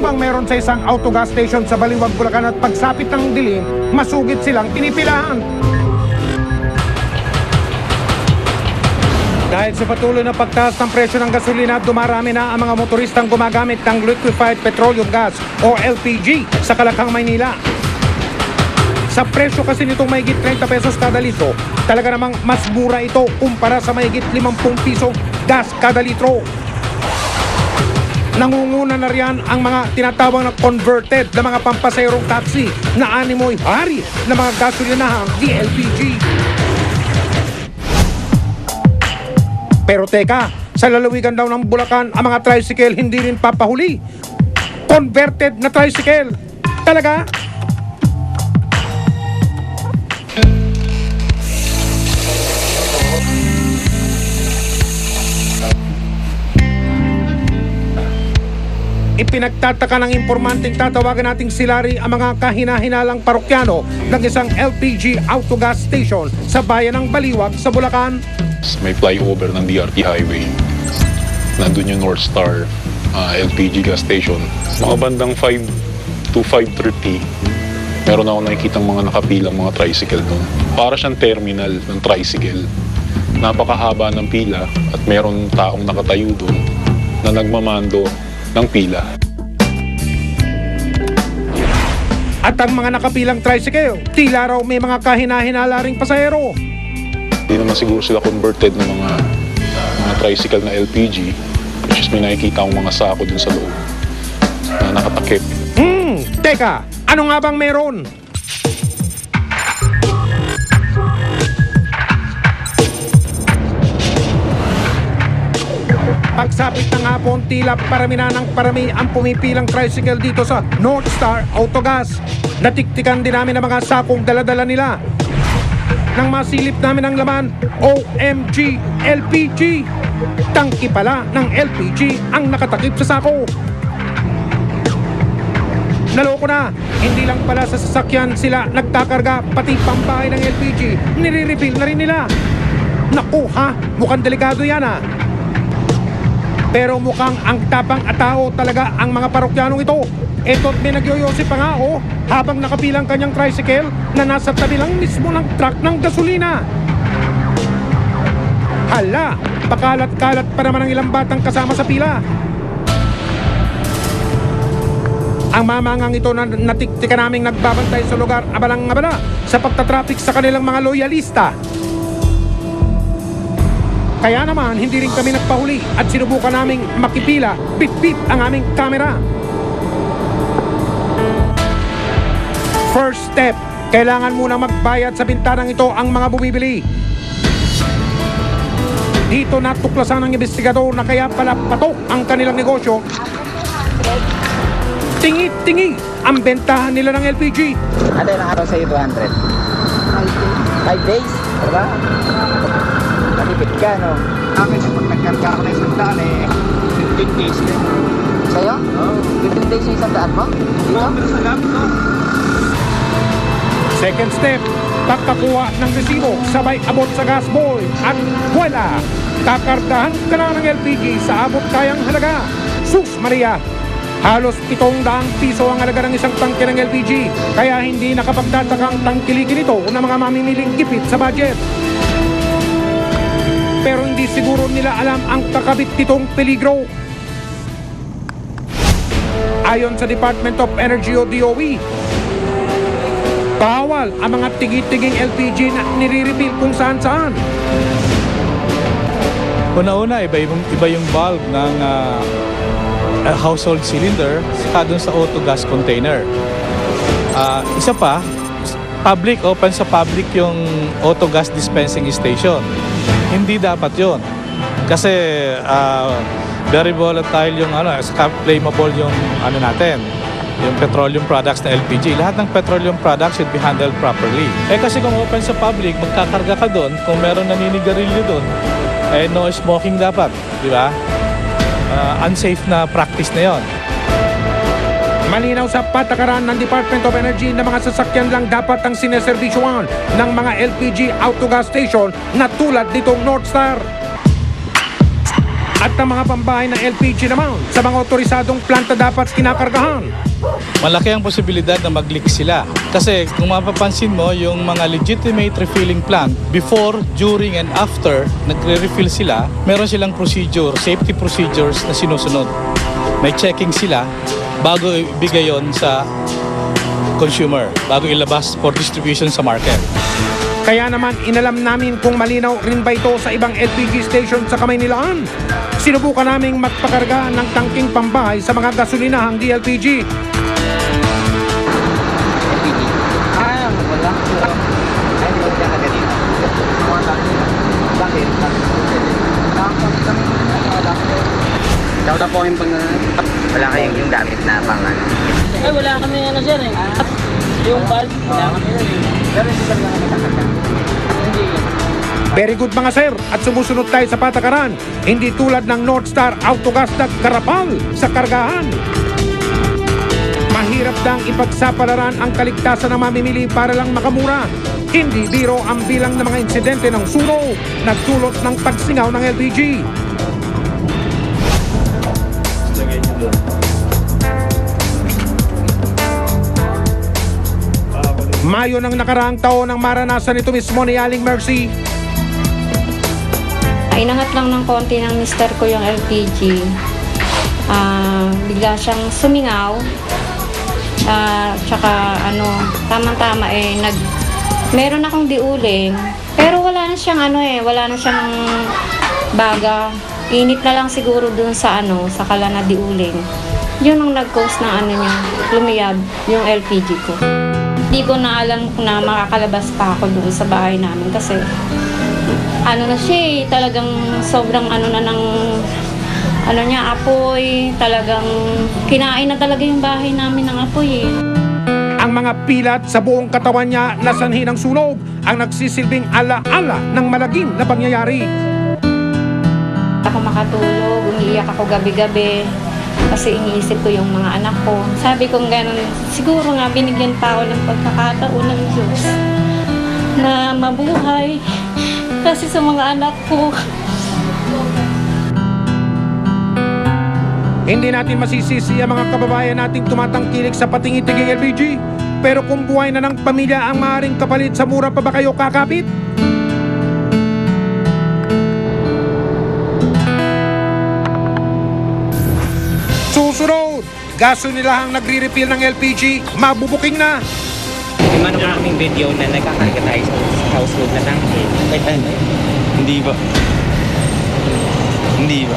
ang meron sa isang autogas station sa Baliwag, Bulacan at pagsapit ng dilim, masugid silang pinipilahan. Dahil sa patuloy na pagtaas ng presyo ng gasolina, dumarami na ang mga motoristang gumagamit ng liquefied petroleum gas o LPG sa Kalakang, Maynila. Sa presyo kasi nitong mahigit 30 pesos kada litro, talaga namang mas mura ito kumpara sa mahigit 50 piso gas kada litro. Nangunguna na riyan ang mga tinatawag na converted na mga pampasayrong taxi na animoy hari ng mga gasolinahang DLPG. Pero teka, sa lalawigan daw ng Bulacan, ang mga tricycle hindi rin papahuli. Converted na tricycle. Talaga? Ipinagtataka ng impormanteng tatawagan nating si Larry ang mga kahina-hinalang parokyano ng isang LPG autogas station sa bayan ng Baliwag sa Bulacan. May flyover ng DRT Highway. Nandun yung North Star LPG gas station. Mga bandang 5 to 5:30, meron ako nakikitang mga nakapilang mga tricycle doon. Para siyang terminal ng tricycle. Napakahaba ng pila at meron taong nakatayo doon na nagmamando ng pila. At ang mga nakapilang tricycle, tila raw may mga kahina-hinala ring pasahero. Hindi naman siguro sila converted ng mga tricycle na LPG, which is may nakikita akong mga sako dun sa loob na nakatakip. Teka, ano nga bang meron? Pagsapit ng hapon, tila parami na ng parami ang pumipilang tricycle dito sa North Star Autogas. Natiktikan din namin ang mga sakong daladala nila. Nang masilip namin ang laman, OMG, LPG. Tangki pala ng LPG ang nakatakip sa sako. Naloko na, hindi lang pala sa sasakyan sila nagkakarga, pati pambahay ng LPG, nire-refill na rin nila. Naku ha, mukhang delikado yan ha. Pero mukhang ang tapang at tao talaga ang mga parokyanong ito. Eto't may nagyoyosi pa nga habang nakapilang kanyang tricycle na nasa tabi lang mismo ng truck ng gasolina. Hala, pakalat-kalat pa naman ang ilang batang kasama sa pila. Ang mamangang ito na natiktika naming nagbabantay sa lugar abalang-abala sa pagtatraffic sa kanilang mga loyalista. Kaya naman hindi rin kami nagpahuli at sinubukan naming makipila, bit-bit ang aming kamera. First step, kailangan muna magbayad sa bintanang ito ang mga bumibili. Dito natuklasan ng investigador na kaya pala patok ang kanilang negosyo. Tingi-tingi ang bentahan nila ng LPG. Ano yung araw sa'yo 200? 5 days? Diba? Malipit ka, no? Akin yung pag nagkarga ako na isang daan 15 days din. Sa'yo? Oo. 15 days yung isang daan mo? Oo, sa gamit ko. Second step, pagkakuha ng resibo, sabay abot sa gas boy at wala! Kakargahan ka na ng LPG sa abot kayang halaga. Sus Maria! Halos 700 piso ang halaga ng isang tangke ng LPG, kaya hindi nakapagtataka ang tangkilikin ito ng mga mamimiling gipit sa budget. Pero hindi siguro nila alam ang kakabit nitong peligro. Ayon sa Department of Energy o DOE, bawal ang mga tigi-tiging LPG na nire-refill kung saan-saan. Una-una, iba yung valve ng household cylinder saka dun sa auto gas container. Isa pa, open sa public yung auto gas dispensing station. Hindi dapat yon kasi very volatile yung flammable yung natin, yung petroleum products na LPG. Lahat ng petroleum products should be handled properly. Kasi kung open sa public, magkakarga ka doon, kung meron naninigarilyo doon, no smoking dapat, di ba? Unsafe na practice na yon. Malinaw sa patakaran ng Department of Energy na mga sasakyan lang dapat ang sineservisyoan ng mga LPG autogas station na tulad nitong North Star. At ang mga pambahay ng LPG naman sa mga otorisadong planta dapat kinakargahan. Malaki ang posibilidad na mag-leak sila. Kasi kung mapapansin mo, yung mga legitimate refilling plant, before, during, and after nagre-refill sila, meron silang procedure, safety procedures na sinusunod. May checking sila bago ibigay yon sa consumer, bago ilabas for distribution sa market. Kaya naman inalam namin kung malinaw rin ba ito sa ibang LPG station sa Kamaynilaan. Sinubukan naming magpakarga ng tangking pambahay sa mga gasolinahang DLPG. LPG. Wala. Ay, hindi ko siya kaganito. Bakit? Daw na po yung pang... Wala kayong yung gamit na pang ano. Ay, wala kami ano sir eh. Yung bulb, wala kami sir eh. Pero hindi ka lang nakakagda. Hindi. Very good mga sir, at sumusunod tayo sa patakaran. Hindi tulad ng North Star Autogas na karapal sa kargahan. Mahirap dang ipagsapalaran ang kaligtasan ng mamimili para lang makamura. Hindi biro ang bilang ng mga insidente ng sunog na dulot ng pagsingaw ng LPG. Mayo ng nakaraang taon ang maranasan nito mismo ni Aling Mercy. Inangat lang ng konti ng mister ko yung LPG. Bigla siyang sumingaw. Tsaka ano, tamang-tama meron akong diuling. Pero wala na siyang wala na siyang baga. Init na lang siguro dun sa sa kala na diuling. Yun ang nag-cause ng niya, lumiyab yung LPG ko. Hindi ko na alam kung na makakalabas pa ako doon sa bahay namin kasi na siya talagang sobrang na ng apoy, talagang kinain na talaga yung bahay namin ng apoy Ang mga pilat sa buong katawan niya na sanhi ng sunog ang nagsisilbing ala-ala ng malagim na pangyayari. Ako makatulog, umiiyak ako gabi-gabi kasi iniisip ko yung mga anak ko. Sabi ko gano'n, siguro nga binigyan pa ako ng pagkakataon ng Diyos na mabuhay kasi sa mga anak ko. Hindi natin masisisi ang mga kababayan nating tumatangkilik sa patingi-tiging LPG. Pero kung buhay na ng pamilya ang maaaring kapalit, sa mura pa ba kayo kakapit? Susunod, gasolinahang nagre-refill ng LPG, mabubuking na. May mga kaming video na nagkakarga tayo sa household na tangke. Hindi ba? Hindi ba?